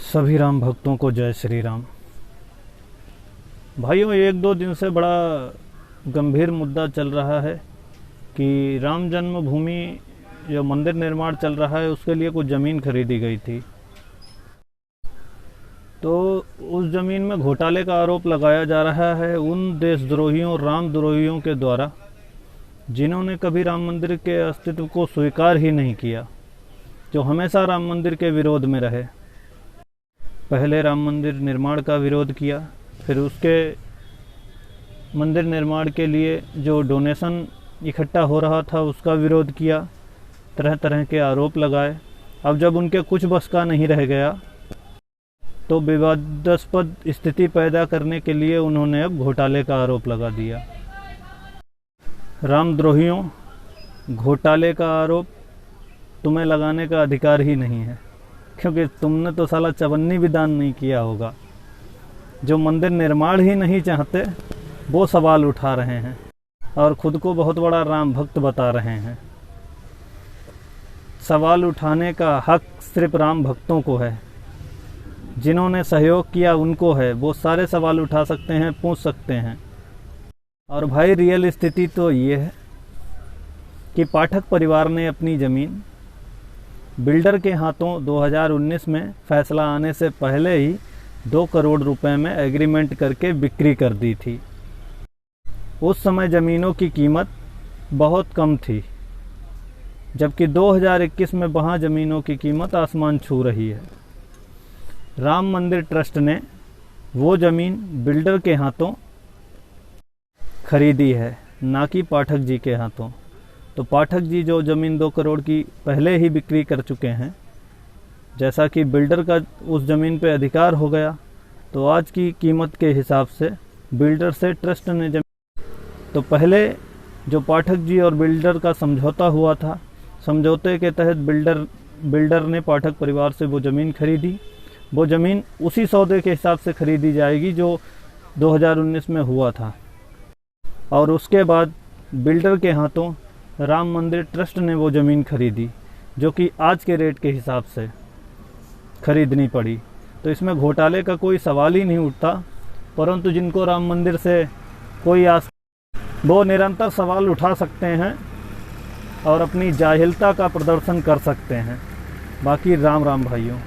सभी राम भक्तों को जय श्री राम। भाइयों, एक दो दिन से बड़ा गंभीर मुद्दा चल रहा है कि राम जन्मभूमि जो मंदिर निर्माण चल रहा है उसके लिए कुछ ज़मीन खरीदी गई थी। तो उस ज़मीन में घोटाले का आरोप लगाया जा रहा है उन देशद्रोहियों, रामद्रोहियों के द्वारा जिन्होंने कभी राम मंदिर के अस्तित्व को स्वीकार ही नहीं किया, जो हमेशा राम मंदिर के विरोध में रहे। पहले राम मंदिर निर्माण का विरोध किया, फिर उसके मंदिर निर्माण के लिए जो डोनेशन इकट्ठा हो रहा था उसका विरोध किया, तरह तरह के आरोप लगाए। अब जब उनके कुछ बस का नहीं रह गया तो विवादास्पद स्थिति पैदा करने के लिए उन्होंने अब घोटाले का आरोप लगा दिया। रामद्रोहियों, घोटाले का आरोप तुम्हें लगाने का अधिकार ही नहीं है, क्योंकि तुमने तो साला चवन्नी भी दान नहीं किया होगा। जो मंदिर निर्माण ही नहीं चाहते वो सवाल उठा रहे हैं और खुद को बहुत बड़ा राम भक्त बता रहे हैं। सवाल उठाने का हक सिर्फ राम भक्तों को है, जिन्होंने सहयोग किया उनको है। वो सारे सवाल उठा सकते हैं, पूछ सकते हैं। और भाई, रियल स्थिति तो ये है कि पाठक परिवार ने अपनी ज़मीन बिल्डर के हाथों 2019 में फैसला आने से पहले ही 2 करोड़ रुपए में एग्रीमेंट करके बिक्री कर दी थी। उस समय ज़मीनों की कीमत बहुत कम थी, जबकि 2021 में वहाँ ज़मीनों की कीमत आसमान छू रही है। राम मंदिर ट्रस्ट ने वो ज़मीन बिल्डर के हाथों खरीदी है, ना कि पाठक जी के हाथों। तो पाठक जी जो ज़मीन 2 करोड़ की पहले ही बिक्री कर चुके हैं, जैसा कि बिल्डर का उस ज़मीन पे अधिकार हो गया, तो आज की कीमत के हिसाब से बिल्डर से ट्रस्ट ने तो पहले जो पाठक जी और बिल्डर का समझौता हुआ था, समझौते के तहत बिल्डर ने पाठक परिवार से वो ज़मीन खरीदी। वो ज़मीन उसी सौदे के हिसाब से खरीदी जाएगी जो 2019 में हुआ था। और उसके बाद बिल्डर के हाथों राम मंदिर ट्रस्ट ने वो ज़मीन खरीदी, जो कि आज के रेट के हिसाब से खरीदनी पड़ी। तो इसमें घोटाले का कोई सवाल ही नहीं उठता, परंतु जिनको राम मंदिर से कोई आस वो निरंतर सवाल उठा सकते हैं और अपनी जाहिलता का प्रदर्शन कर सकते हैं। बाकी राम राम भाइयों।